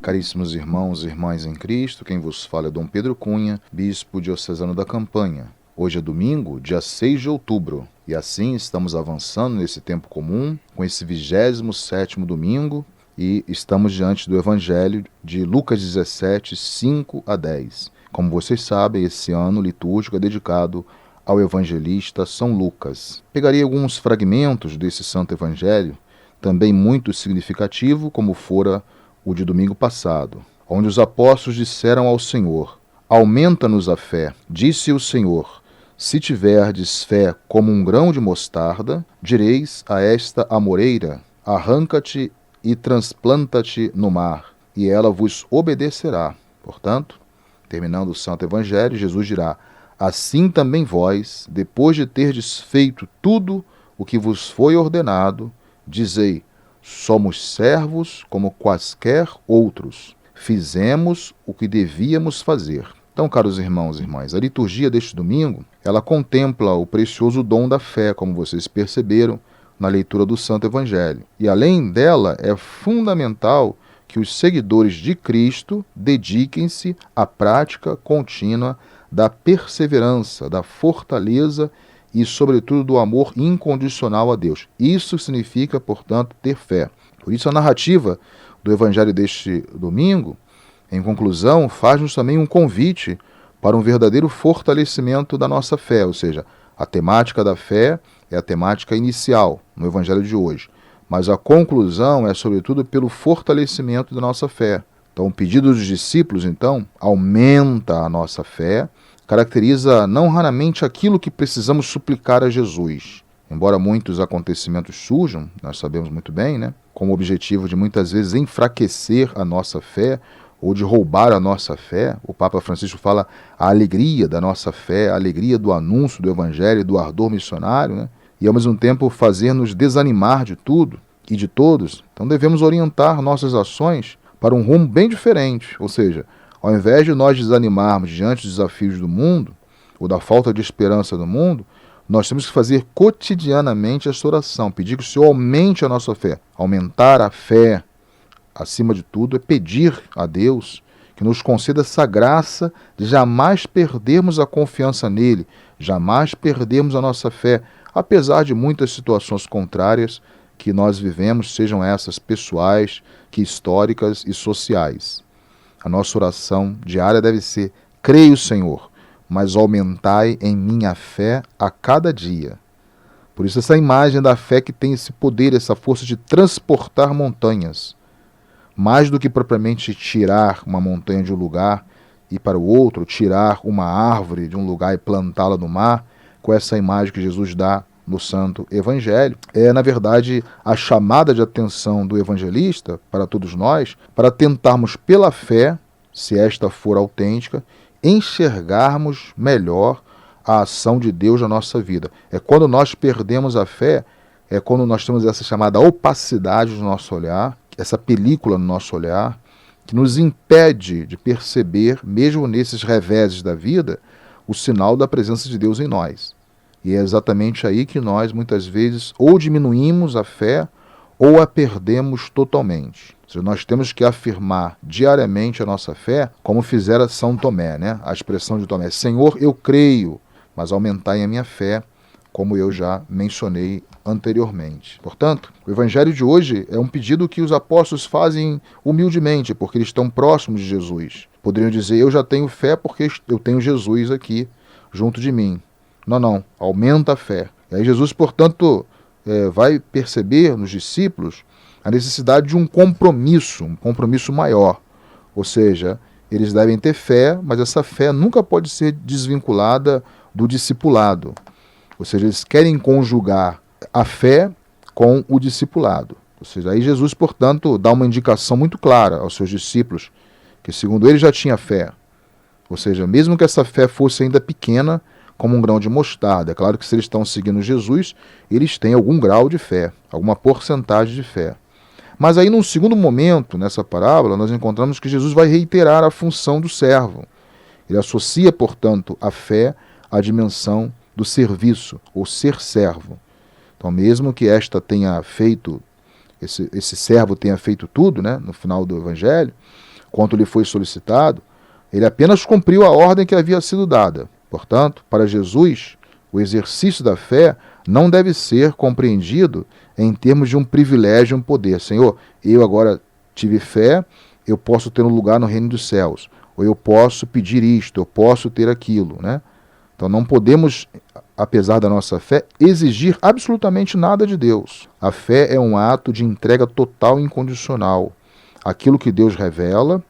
Caríssimos irmãos e irmãs em Cristo, quem vos fala é Dom Pedro Cunha, bispo diocesano da Campanha. Hoje é domingo, dia 6 de outubro, e assim estamos avançando nesse tempo comum, com esse 27º domingo, e estamos diante do Evangelho de Lucas 17, 5 a 10. Como vocês sabem, esse ano litúrgico é dedicado ao evangelista São Lucas. Pegarei alguns fragmentos desse santo evangelho, também muito significativo, como fora o de domingo passado, onde os apóstolos disseram ao Senhor: aumenta-nos a fé. Disse o Senhor: se tiverdes fé como um grão de mostarda, direis a esta amoreira: arranca-te e transplanta-te no mar, e ela vos obedecerá. Portanto, terminando o santo evangelho, Jesus dirá: assim também vós, depois de terdes feito tudo o que vos foi ordenado, dizei: somos servos como quaisquer outros. Fizemos o que devíamos fazer. Então, caros irmãos e irmãs, a liturgia deste domingo, ela contempla o precioso dom da fé, como vocês perceberam na leitura do Santo Evangelho. E além dela, é fundamental que os seguidores de Cristo dediquem-se à prática contínua da perseverança, da fortaleza e, sobretudo, do amor incondicional a Deus. Isso significa, portanto, ter fé. Por isso, a narrativa do Evangelho deste domingo, em conclusão, faz-nos também um convite para um verdadeiro fortalecimento da nossa fé, ou seja, a temática da fé é a temática inicial no Evangelho de hoje, mas a conclusão é, sobretudo, pelo fortalecimento da nossa fé. Então, o pedido dos discípulos, então, aumenta a nossa fé, caracteriza não raramente aquilo que precisamos suplicar a Jesus. Embora muitos acontecimentos surjam, nós sabemos muito bem, com o objetivo de muitas vezes enfraquecer a nossa fé ou de roubar a nossa fé, o Papa Francisco fala a alegria da nossa fé, a alegria do anúncio do Evangelho, do ardor missionário, e ao mesmo tempo fazer-nos desanimar de tudo e de todos. Então devemos orientar nossas ações para um rumo bem diferente, ou seja, ao invés de nós desanimarmos diante dos desafios do mundo, ou da falta de esperança do mundo, nós temos que fazer cotidianamente esta oração, pedir que o Senhor aumente a nossa fé. Aumentar a fé, acima de tudo, é pedir a Deus que nos conceda essa graça de jamais perdermos a confiança nele, jamais perdermos a nossa fé, apesar de muitas situações contrárias que nós vivemos, sejam essas pessoais, que históricas e sociais. A nossa oração diária deve ser: creio, Senhor, mas aumentai em minha fé a cada dia. Por isso essa imagem da fé que tem esse poder, essa força de transportar montanhas. Mais do que propriamente tirar uma montanha de um lugar e ir para o outro, tirar uma árvore de um lugar e plantá-la no mar, com essa imagem que Jesus dá no Santo Evangelho, é, na verdade, a chamada de atenção do evangelista para todos nós, para tentarmos pela fé, se esta for autêntica, enxergarmos melhor a ação de Deus na nossa vida. É quando nós perdemos a fé, é quando nós temos essa chamada opacidade no nosso olhar, essa película no nosso olhar, que nos impede de perceber, mesmo nesses reveses da vida, o sinal da presença de Deus em nós. E é exatamente aí que nós, muitas vezes, ou diminuímos a fé, ou a perdemos totalmente. Ou seja, nós temos que afirmar diariamente a nossa fé, como fizera São Tomé, A expressão de Tomé: Senhor, eu creio, mas aumentai a minha fé, como eu já mencionei anteriormente. Portanto, o Evangelho de hoje é um pedido que os apóstolos fazem humildemente, porque eles estão próximos de Jesus. Poderiam dizer: eu já tenho fé porque eu tenho Jesus aqui junto de mim. Não, aumenta a fé. E aí Jesus, portanto, vai perceber nos discípulos a necessidade de um compromisso maior. Ou seja, eles devem ter fé, mas essa fé nunca pode ser desvinculada do discipulado. Ou seja, eles querem conjugar a fé com o discipulado. Ou seja, aí Jesus, portanto, dá uma indicação muito clara aos seus discípulos, que segundo ele já tinha fé. Ou seja, mesmo que essa fé fosse ainda pequena, como um grão de mostarda. É claro que se eles estão seguindo Jesus, eles têm algum grau de fé, alguma porcentagem de fé. Mas aí, num segundo momento, nessa parábola, nós encontramos que Jesus vai reiterar a função do servo. Ele associa, portanto, a fé à dimensão do serviço, ou ser servo. Então, mesmo que esta tenha feito, esse servo tenha feito tudo, no final do Evangelho, quanto lhe foi solicitado, ele apenas cumpriu a ordem que havia sido dada. Portanto, para Jesus, o exercício da fé não deve ser compreendido em termos de um privilégio e um poder. Senhor, eu agora tive fé, eu posso ter um lugar no reino dos céus, ou eu posso pedir isto, eu posso ter aquilo, né? Então não podemos, apesar da nossa fé, exigir absolutamente nada de Deus. A fé é um ato de entrega total e incondicional. Aquilo que Deus revela,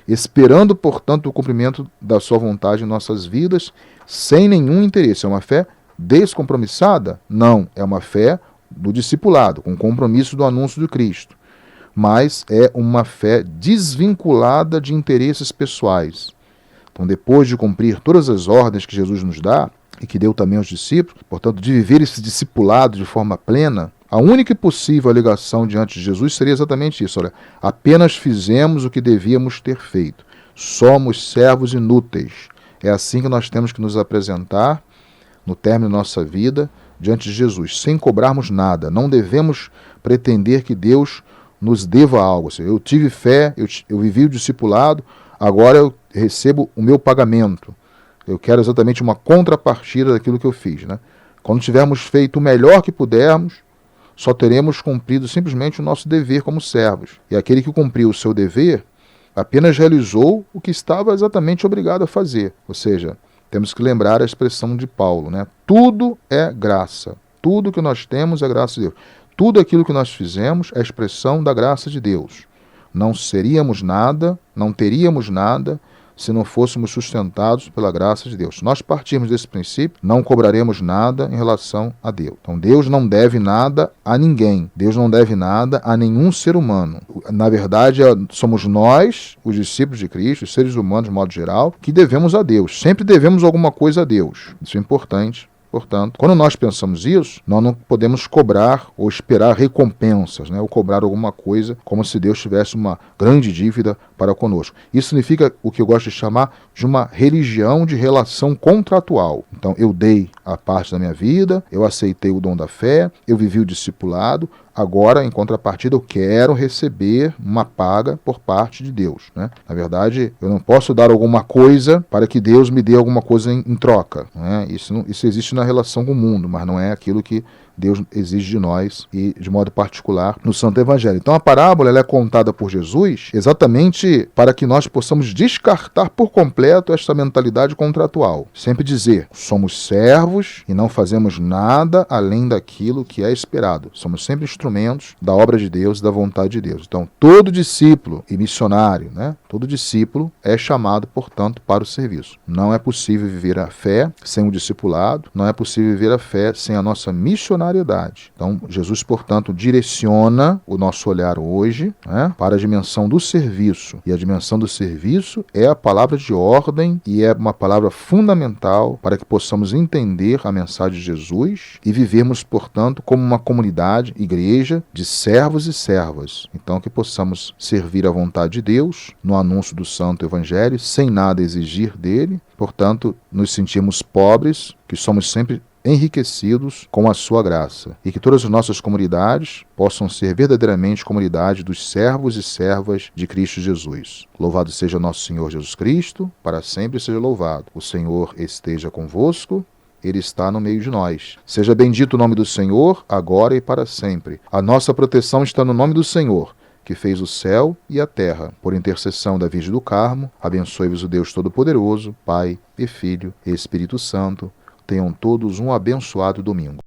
esperando, portanto, o cumprimento da sua vontade em nossas vidas, sem nenhum interesse. É uma fé descompromissada? Não, é uma fé do discipulado, com compromisso do anúncio de Cristo. Mas é uma fé desvinculada de interesses pessoais. Então, depois de cumprir todas as ordens que Jesus nos dá, e que deu também aos discípulos, portanto, de viver esse discipulado de forma plena, a única e possível alegação diante de Jesus seria exatamente isso. Olha, apenas fizemos o que devíamos ter feito. Somos servos inúteis. É assim que nós temos que nos apresentar no término da nossa vida diante de Jesus, sem cobrarmos nada. Não devemos pretender que Deus nos deva algo. Assim, eu tive fé, eu vivi o discipulado, agora eu recebo o meu pagamento. Eu quero exatamente uma contrapartida daquilo que eu fiz, né? Quando tivermos feito o melhor que pudermos, só teremos cumprido simplesmente o nosso dever como servos. E aquele que cumpriu o seu dever apenas realizou o que estava exatamente obrigado a fazer. Ou seja, temos que lembrar a expressão de Paulo, né? Tudo é graça. Tudo que nós temos é graça de Deus. Tudo aquilo que nós fizemos é expressão da graça de Deus. Não seríamos nada, não teríamos nada, se não fôssemos sustentados pela graça de Deus. Se nós partirmos desse princípio, não cobraremos nada em relação a Deus. Então, Deus não deve nada a ninguém. Deus não deve nada a nenhum ser humano. Na verdade, somos nós, os discípulos de Cristo, os seres humanos de modo geral, que devemos a Deus. Sempre devemos alguma coisa a Deus. Isso é importante. Portanto, quando nós pensamos isso, nós não podemos cobrar ou esperar recompensas, né? Ou cobrar alguma coisa como se Deus tivesse uma grande dívida para conosco. Isso significa o que eu gosto de chamar de uma religião de relação contratual. Então, eu dei a parte da minha vida, eu aceitei o dom da fé, eu vivi o discipulado, agora, em contrapartida, eu quero receber uma paga por parte de Deus, né? Na verdade, eu não posso dar alguma coisa para que Deus me dê alguma coisa em troca, né? Isso existe na relação com o mundo, mas não é aquilo que Deus exige de nós e, de modo particular, no Santo Evangelho. Então, a parábola ela é contada por Jesus exatamente para que nós possamos descartar por completo esta mentalidade contratual. Sempre dizer, somos servos e não fazemos nada além daquilo que é esperado. Somos sempre instrumentos da obra de Deus e da vontade de Deus. Então, todo discípulo e missionário, né? Todo discípulo é chamado, portanto, para o serviço. Não é possível viver a fé sem o discipulado, não é possível viver a fé sem a nossa missionariedade. Então, Jesus, portanto, direciona o nosso olhar hoje, né, para a dimensão do serviço. E a dimensão do serviço é a palavra de ordem e é uma palavra fundamental para que possamos entender a mensagem de Jesus e vivermos, portanto, como uma comunidade, igreja, de servos e servas. Então, que possamos servir à vontade de Deus no anúncio do Santo Evangelho, sem nada exigir dele. Portanto, nos sentimos pobres, que somos sempre enriquecidos com a sua graça, e que todas as nossas comunidades possam ser verdadeiramente comunidade dos servos e servas de Cristo Jesus. Louvado seja nosso Senhor Jesus Cristo, para sempre seja louvado. O Senhor esteja convosco, Ele está no meio de nós. Seja bendito o nome do Senhor, agora e para sempre. A nossa proteção está no nome do Senhor, que fez o céu e a terra. Por intercessão da Virgem do Carmo, abençoe-vos o Deus Todo-Poderoso, Pai e Filho e Espírito Santo. Tenham todos um abençoado domingo.